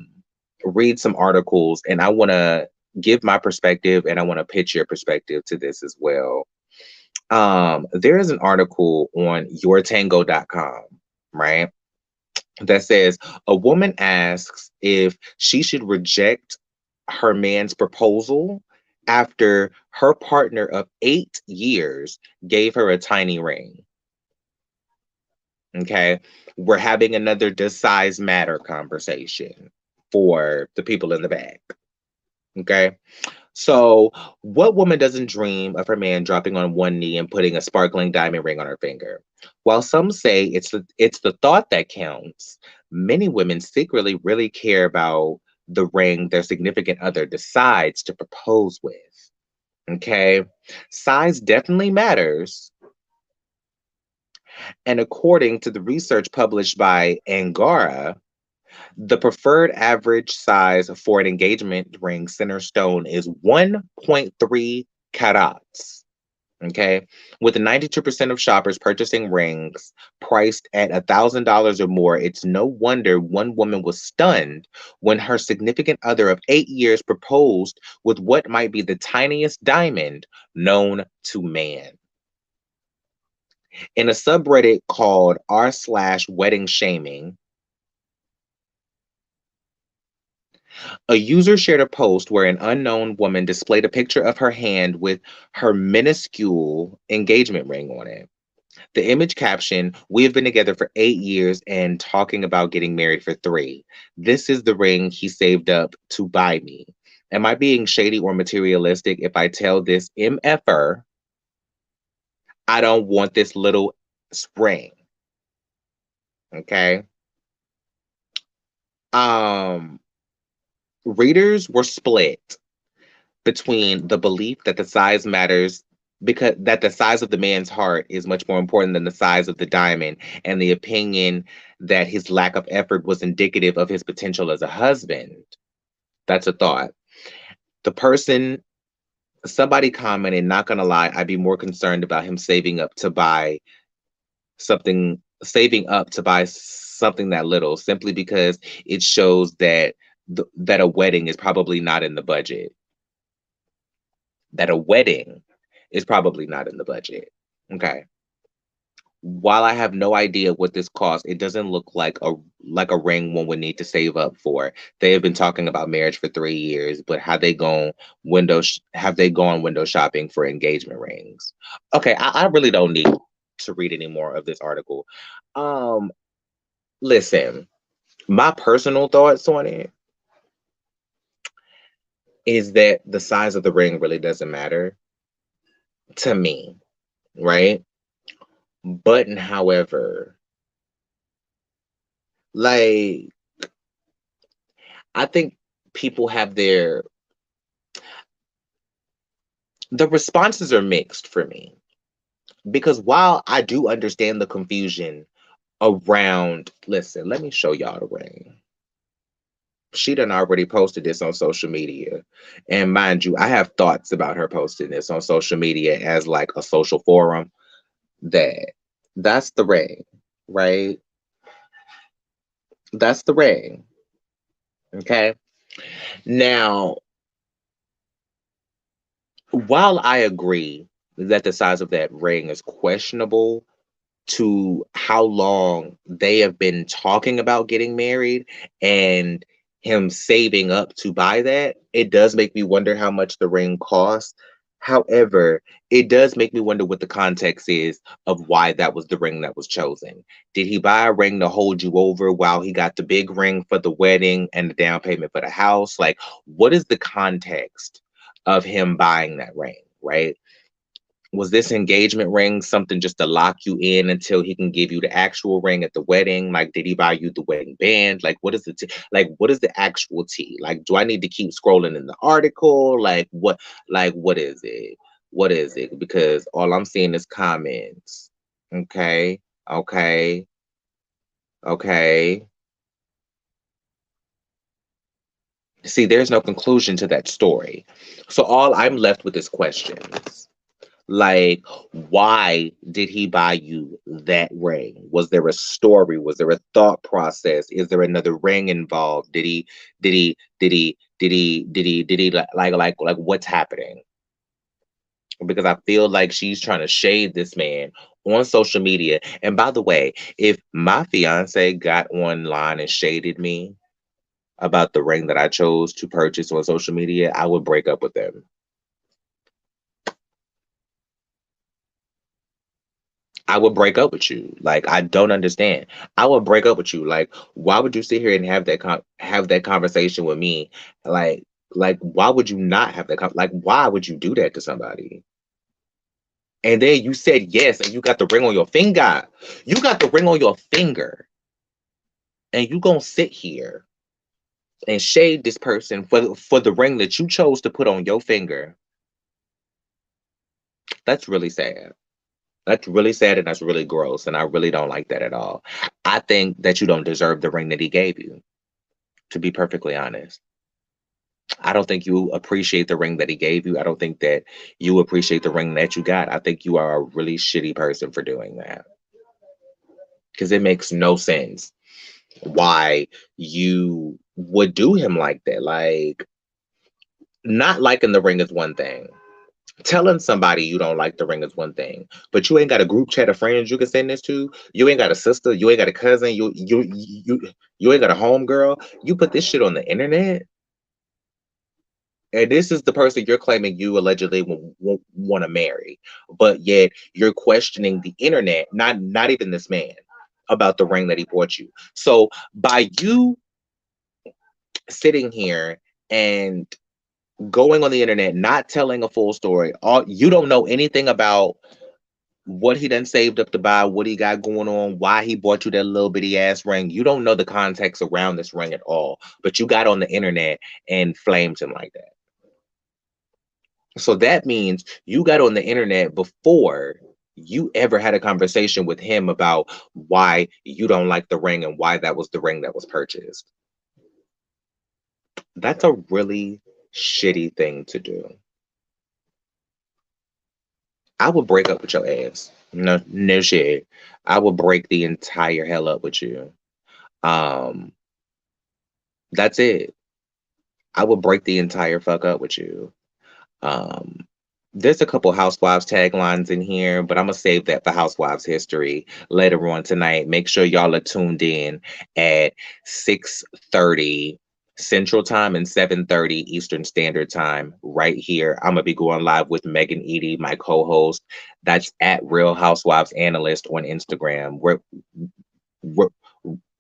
read some articles and I want to give my perspective and I want to pitch your perspective to this as well. There is an article on yourtango.com, right? That says a woman asks if she should reject her man's proposal after her partner of 8 years gave her a tiny ring. Okay. We're having another does size matter conversation for the people in the back. Okay. So, what woman doesn't dream of her man dropping on one knee and putting a sparkling diamond ring on her finger? While some say it's the thought that counts, many women secretly really care about the ring their significant other decides to propose with. Okay, size definitely matters, and according to the research published by Angara, the preferred average size for an engagement ring center stone is 1.3 carats. Okay. With 92% of shoppers purchasing rings priced at $1,000 or more, it's no wonder one woman was stunned when her significant other of 8 years proposed with what might be the tiniest diamond known to man. In a subreddit called r/wedding shaming, a user shared a post where an unknown woman displayed a picture of her hand with her minuscule engagement ring on it. The image caption, "We have been together for 8 years and talking about getting married for three. This is the ring he saved up to buy me." Am I being shady or materialistic if I tell this MFer I don't want this little spring? Okay. Um, Readers were split between the belief that the size matters because that the size of the man's heart is much more important than the size of the diamond, and the opinion that his lack of effort was indicative of his potential as a husband. That's a thought. The person, somebody commented, not gonna lie, I'd be more concerned about him saving up to buy something that little, simply because it shows that that a wedding is probably not in the budget. That a wedding is probably not in the budget. Okay. While I have no idea what this costs, it doesn't look like a ring one would need to save up for. They have been talking about marriage for 3 years, but have they gone window shopping for engagement rings? Okay, I really don't need to read any more of this article. Um, Listen, my personal thoughts on it is that the size of the ring really doesn't matter to me, right? But however, like I think people have the responses are mixed for me, because while I do understand the confusion around, listen, let me show y'all the ring. She done already posted this on social media. And mind you, I have thoughts about her posting this on social media as like a social forum. That that's the ring, right? That's the ring. Okay. Now, while I agree that the size of that ring is questionable, to how long they have been talking about getting married and him saving up to buy that, it does make me wonder how much the ring costs. However, it does make me wonder what the context is of why that was the ring that was chosen. Did he buy a ring to hold you over while he got the big ring for the wedding and the down payment for the house? Like, what is the context of him buying that ring, right? Was this engagement ring something just to lock you in until he can give you the actual ring at the wedding? Like, did he buy you the wedding band? Like, what is the actual tea? Like, do I need to keep scrolling in the article? What is it? What is it? Because all I'm seeing is comments. Okay, okay, okay. See, there's no conclusion to that story. So all I'm left with is questions. Like, why did he buy you that ring? Was there a story? Was there a thought process? Is there another ring involved? Did he like what's happening? Because I feel like she's trying to shade this man on social media. And by the way, if my fiance got online and shaded me about the ring that I chose to purchase on social media, I would break up with them. I would break up with you. Like, I don't understand. I would break up with you. Like, why would you sit here and have that conversation with me? Like, why would you not have like, why would you do that to somebody? And then you said yes, and you got the ring on your finger. You got the ring on your finger, and you gonna sit here and shade this person for the ring that you chose to put on your finger. That's really sad. That's really sad, and that's really gross, and I really don't like that at all. I think that you don't deserve the ring that he gave you, to be perfectly honest. I don't think you appreciate the ring that he gave you. I don't think that you appreciate the ring that you got. I think you are a really shitty person for doing that, because it makes no sense why you would do him like that. Like, not liking the ring is one thing. Telling somebody you don't like the ring is one thing, but you ain't got a group chat of friends you can send this to. You ain't got a sister. You ain't got a cousin. You ain't got a home girl. You put this shit on the internet, and this is the person you're claiming you allegedly want to marry, but yet you're questioning the internet, not even this man, about the ring that he bought you. So by you sitting here and going on the internet, not telling a full story. All you don't know anything about what he done saved up to buy, what he got going on, why he bought you that little bitty ass ring. You don't know the context around this ring at all. But you got on the internet and flamed him like that. So that means you got on the internet before you ever had a conversation with him about why you don't like the ring and why that was the ring that was purchased. That's a really shitty thing to do. I would break up with your ass. No, no shit. I would break the entire hell up with you. Um, that's it. I would break the entire fuck up with you. Um, there's a couple Housewives taglines in here, but I'm gonna save that for Housewives history later on tonight. Make sure y'all are tuned in at 6:30 Central Time and 7:30 Eastern Standard Time right here. I'm gonna be going live with Megan Eady, my co-host. That's at Real Housewives Analyst on Instagram. We're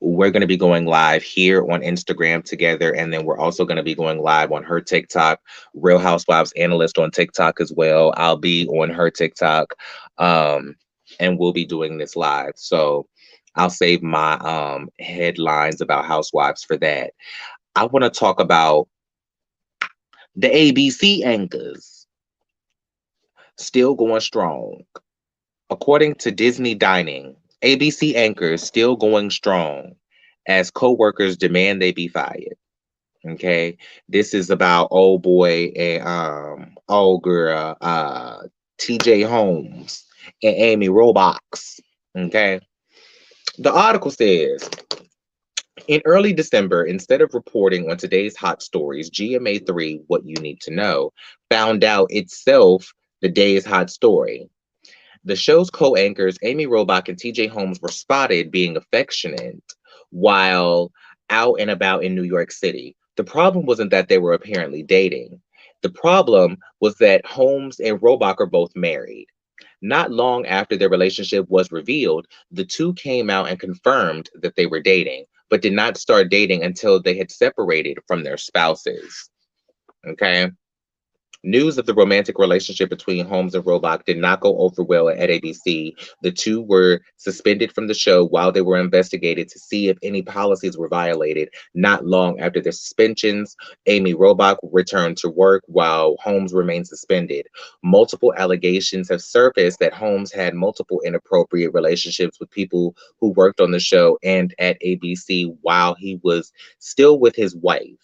we're going to be going live here on Instagram together, and then we're also going to be going live on her TikTok, Real Housewives Analyst on TikTok as well. I'll be on her TikTok, and we'll be doing this live. So I'll save my headlines about housewives for that. I want to talk about the ABC anchors still going strong. According to Disney Dining, ABC anchors still going strong as co-workers demand they be fired. Okay. This is about old boy and old girl, TJ Holmes and Amy Robox. Okay. The article says in early December, instead of reporting on today's hot stories, GMA3, What You Need to Know, found out itself the day's hot story. The show's co-anchors Amy Robach and TJ Holmes were spotted being affectionate while out and about in New York City. The problem wasn't that they were apparently dating. The problem was that Holmes and Robach are both married. Not long after their relationship was revealed, the two came out and confirmed that they were dating, but did not start dating until they had separated from their spouses. Okay. News of the romantic relationship between Holmes and Robach did not go over well at ABC. The two were suspended from the show while they were investigated to see if any policies were violated. Not long after their suspensions, Amy Robach returned to work while Holmes remained suspended. Multiple allegations have surfaced that Holmes had multiple inappropriate relationships with people who worked on the show and at ABC while he was still with his wife.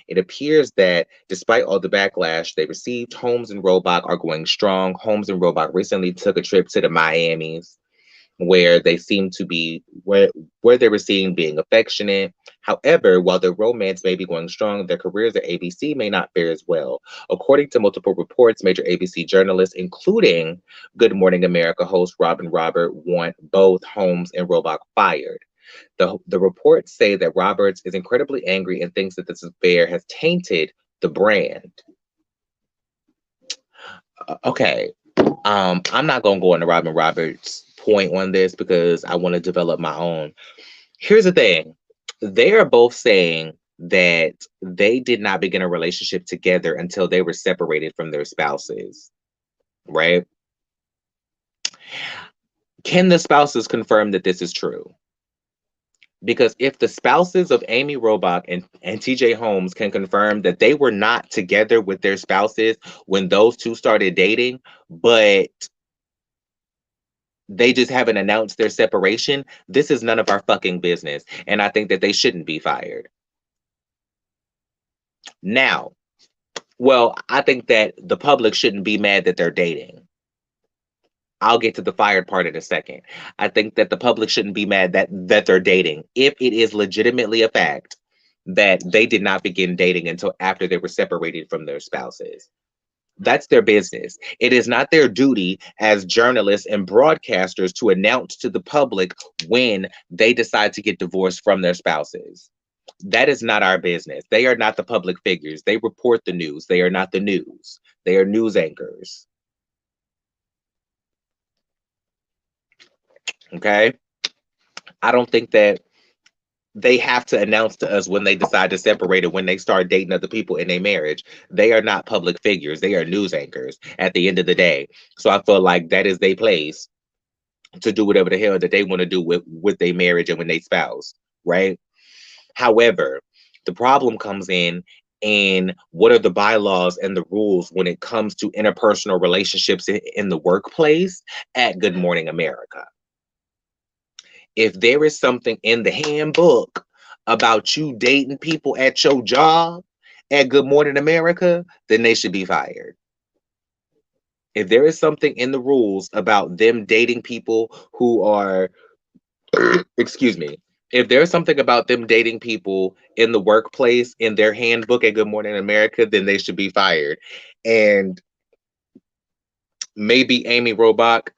It appears that despite all the backlash they received, Holmes and Robach are going strong. Holmes and Robach recently took a trip to the Miamis where they seem to be where they were seen being affectionate. However, while their romance may be going strong, their careers at ABC may not fare as well. According to multiple reports, major ABC journalists, including Good Morning America host Robin Robert, want both Holmes and Robach fired. The reports say that Roberts is incredibly angry and thinks that this affair has tainted the brand. Okay, I'm not gonna go into Robin Roberts' point on this because I want to develop my own. Here's the thing: they are both saying that they did not begin a relationship together until they were separated from their spouses, right? Can the spouses confirm that this is true? Because if the spouses of Amy Robach and TJ Holmes can confirm that they were not together with their spouses when those two started dating, but they just haven't announced their separation, this is none of our fucking business. And I think that they shouldn't be fired. Now, well, I think that the public shouldn't be mad that they're dating. I'll get to the fired part in a second. I think that the public shouldn't be mad that they're dating if it is legitimately a fact that they did not begin dating until after they were separated from their spouses. That's their business. It is not their duty as journalists and broadcasters to announce to the public when they decide to get divorced from their spouses. That is not our business. They are not the public figures. They report the news. They are not the news. They are news anchors. Okay? I don't think that they have to announce to us when they decide to separate or when they start dating other people in their marriage. They are not public figures. They are news anchors at the end of the day. So I feel like that is their place to do whatever the hell that they want to do with their marriage and when they spouse, right? However, the problem comes in what are the bylaws and the rules when it comes to interpersonal relationships in the workplace at Good Morning America. If there is something in the handbook about you dating people at your job at Good Morning America, then they should be fired. If there is something in the rules about them dating people who are, excuse me, if there's something about them dating people in the workplace in their handbook at Good Morning America, then they should be fired. And maybe Amy Robach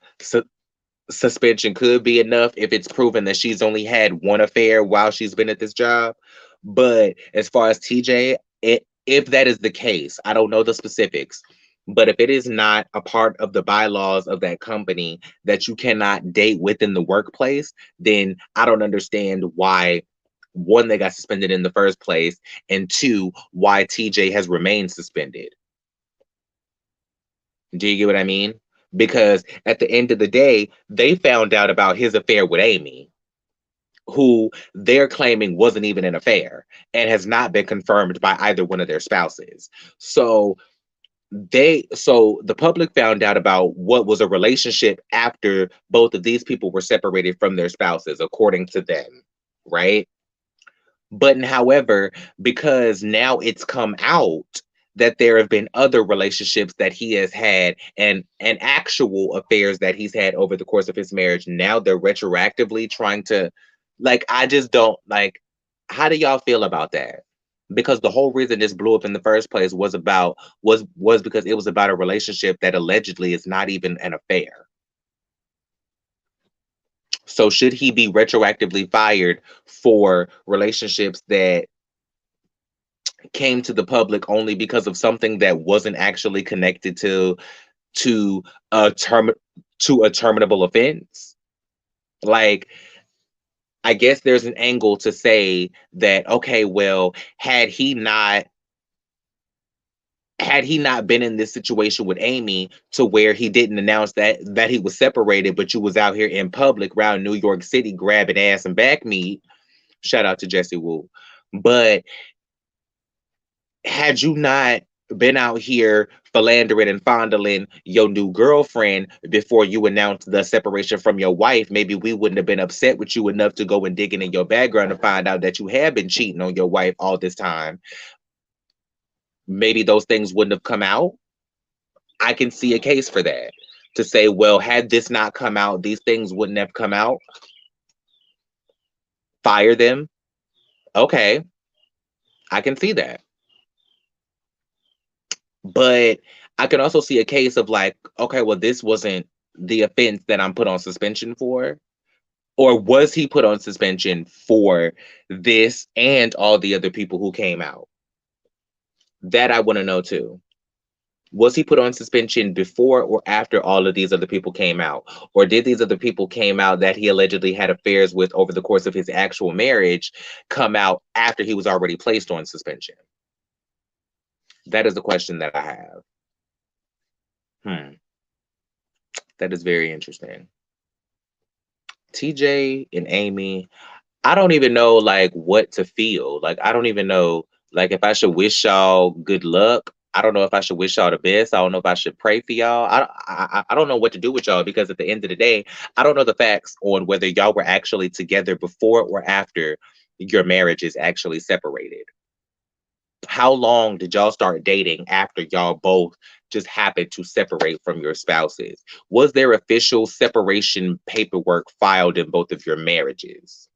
suspension could be enough if it's proven that she's only had one affair while she's been at this job. But as far as TJ, if that is the case, I don't know the specifics. But if it is not a part of the bylaws of that company that you cannot date within the workplace, then I don't understand why, one, they got suspended in the first place, and two, why TJ has remained suspended. Do you get what I mean? Because at the end of the day, they found out about his affair with Amy, who they're claiming wasn't even an affair and has not been confirmed by either one of their spouses. So the public found out about what was a relationship after both of these people were separated from their spouses, according to them, right? But however, because now it's come out that there have been other relationships that he has had and actual affairs that he's had over the course of his marriage, now they're retroactively trying to, like, I just don't like, how do y'all feel about that? Because the whole reason this blew up in the first place was because it was about a relationship that allegedly is not even an affair. So should he be retroactively fired for relationships that came to the public only because of something that wasn't actually connected to a terminable offense? Like, I guess there's an angle to say that, okay, well, had he not been in this situation with Amy to where he didn't announce that he was separated, but you was out here in public around New York City grabbing ass and back meat. Shout out to Jesse Wu. But had you not been out here philandering and fondling your new girlfriend before you announced the separation from your wife, maybe we wouldn't have been upset with you enough to go and digging in your background to find out that you have been cheating on your wife all this time. Maybe those things wouldn't have come out. I can see a case for that. To say, well, had this not come out, these things wouldn't have come out. Fire them. Okay, I can see that. But I can also see a case of like, okay, well, this wasn't the offense that I'm put on suspension for. Or was he put on suspension for this and all the other people who came out? That I want to know too. Was he put on suspension before or after all of these other people came out? Or did these other people came out that he allegedly had affairs with over the course of his actual marriage come out after he was already placed on suspension? That is the question that I have. Hmm. That is very interesting. TJ and Amy, I don't even know like what to feel. Like I don't even know like if I should wish y'all good luck. I don't know if I should wish y'all the best. I don't know if I should pray for y'all. I don't know what to do with y'all because at the end of the day, I don't know the facts on whether y'all were actually together before or after your marriage is actually separated. How long did y'all start dating after y'all both just happened to separate from your spouses? Was there official separation paperwork filed in both of your marriages?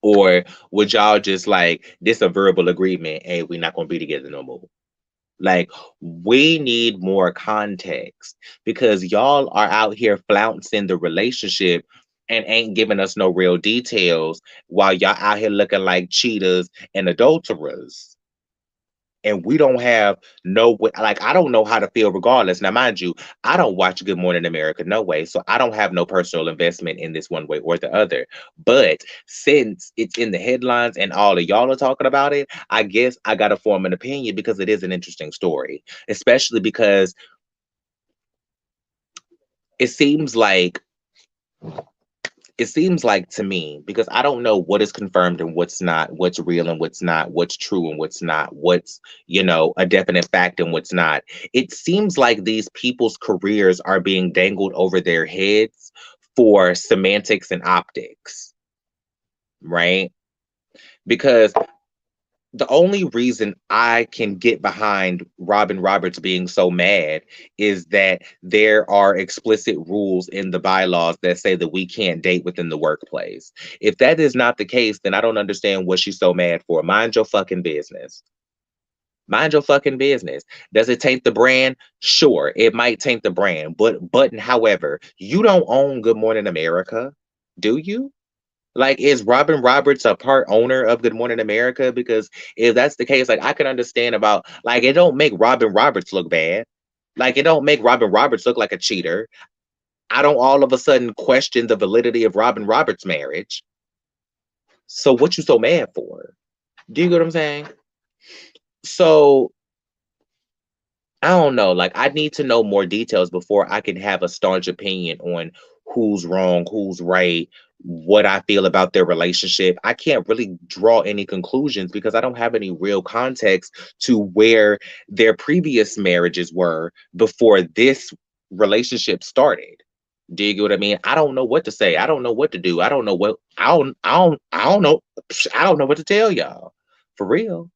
Or would y'all just like this a verbal agreement? Hey, we're not gonna be together no more. Like, we need more context because y'all are out here flouncing the relationship and ain't giving us no real details while y'all out here looking like cheaters and adulterers. and we don't have no like I don't know how to feel regardless. Now, mind you, I don't watch Good Morning America no way, so I don't have no personal investment in this one way or the other. But since it's in the headlines and all of y'all are talking about it, I guess I gotta form an opinion because it is an interesting story, especially because it seems like it seems like to me, because I don't know what is confirmed and what's not, what's real and what's not, what's true and what's not, what's, a definite fact and what's not. It seems like these people's careers are being dangled over their heads for semantics and optics, right? Because the only reason I can get behind Robin Roberts being so mad is that there are explicit rules in the bylaws that say that we can't date within the workplace. If that is not the case, then I don't understand what she's so mad for. Mind your fucking business. Mind your fucking business. Does it taint the brand? Sure, it might taint the brand, but however, you don't own Good Morning America, do you? Like, is Robin Roberts a part owner of Good Morning America? Because if that's the case, like I can understand about like it don't make Robin Roberts look bad. Like it don't make Robin Roberts look like a cheater. I don't all of a sudden question the validity of Robin Roberts' marriage. So what you so mad for? Do you get what I'm saying? So I don't know. Like, I need to know more details before I can have a staunch opinion on who's wrong, who's right, what I feel about their relationship. I can't really draw any conclusions because I don't have any real context to where their previous marriages were before this relationship started. Do you get what I mean? I don't know what to say. I don't know what to do. I don't know. I don't know what to tell y'all. For real.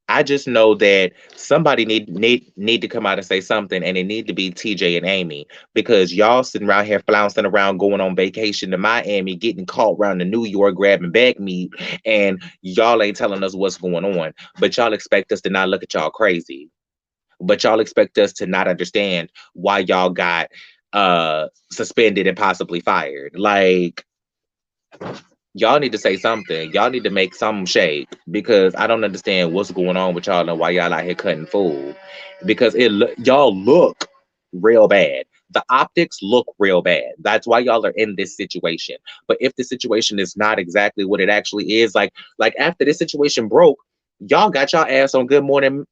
I just know that somebody need to come out and say something, and it need to be TJ and Amy because y'all sitting around here flouncing around, going on vacation to Miami, getting caught around to New York, grabbing back meat, and y'all ain't telling us what's going on. But y'all expect us to not look at y'all crazy. But y'all expect us to not understand why y'all got suspended and possibly fired. Like y'all need to say something. Y'all need to make some shade because I don't understand what's going on with y'all and why y'all out here cutting food. Because y'all look real bad. The optics look real bad. That's why y'all are in this situation. But if the situation is not exactly what it actually is, like after this situation broke, y'all got y'all ass on Good Morning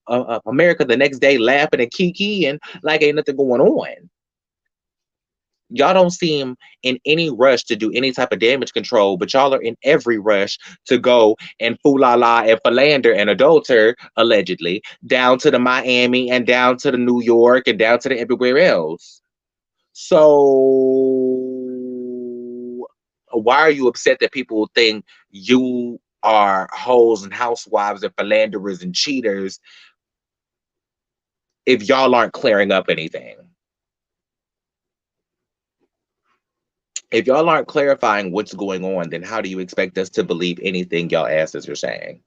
America the next day laughing and kiki and like ain't nothing going on. Y'all don't seem in any rush to do any type of damage control, but y'all are in every rush to go and fool la la and philander and adulter, allegedly, down to the Miami and down to the New York and down to the everywhere else. So why are you upset that people think you are hoes and housewives and philanderers and cheaters if y'all aren't clearing up anything? If y'all aren't clarifying what's going on, then how do you expect us to believe anything y'all asses are saying?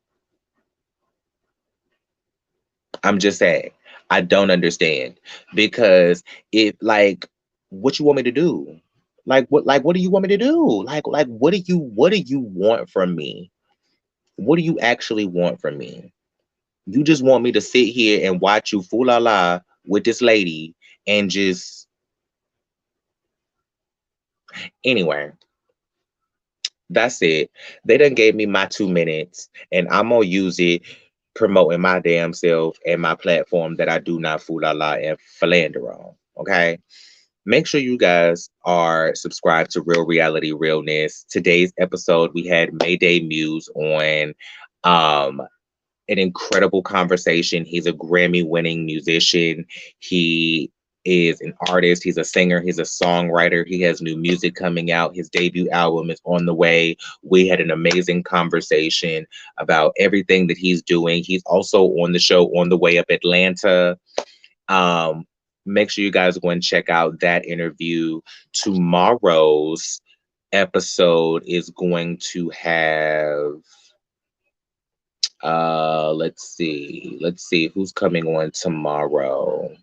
I'm just saying. I don't understand because if like what you want me to do? Like what do you want me to do? Like what do you want from me? What do you actually want from me? You just want me to sit here and watch you fool la la with this lady and just anyway. That's it. They done gave me my 2 minutes, and I'm gonna use it promoting my damn self and my platform that I do not fool la la and philander on. Okay. Make sure you guys are subscribed to Real Reality Realness. Today's episode, we had MayDay Muse on. Um, an incredible conversation. He's a Grammy winning musician. He is an artist. He's a singer. He's a songwriter. He has new music coming out. His debut album is on the way. We had an amazing conversation about everything that he's doing. He's also on the show On the Way Up Atlanta. Um, Make sure you guys go and check out that interview. Tomorrow's episode is going to have let's see who's coming on tomorrow.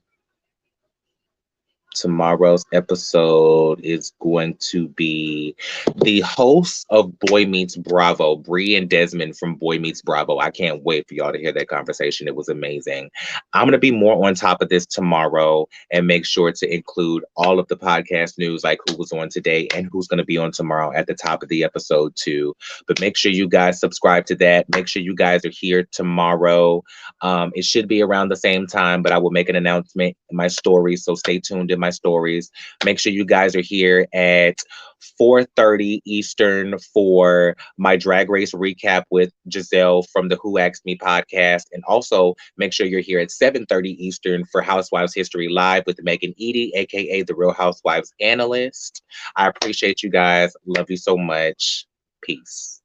Tomorrow's episode is going to be the hosts of Boy Meets Bravo, Bree and Desmond from Boy Meets Bravo. I can't wait for y'all to hear that conversation. It was amazing. I'm going to be more on top of this tomorrow and make sure to include all of the podcast news, like who was on today and who's going to be on tomorrow at the top of the episode, too. But make sure you guys subscribe to that. Make sure you guys are here tomorrow. It should be around the same time, but I will make an announcement in my stories, so stay tuned in my stories. Make sure you guys are here at 4:30 Eastern for my Drag Race recap with Giselle from the Who Asked Me podcast. And also make sure you're here at 7:30 Eastern for Housewives History Live with Megan Eady, aka the Real Housewives analyst. I appreciate you guys. Love you so much. Peace.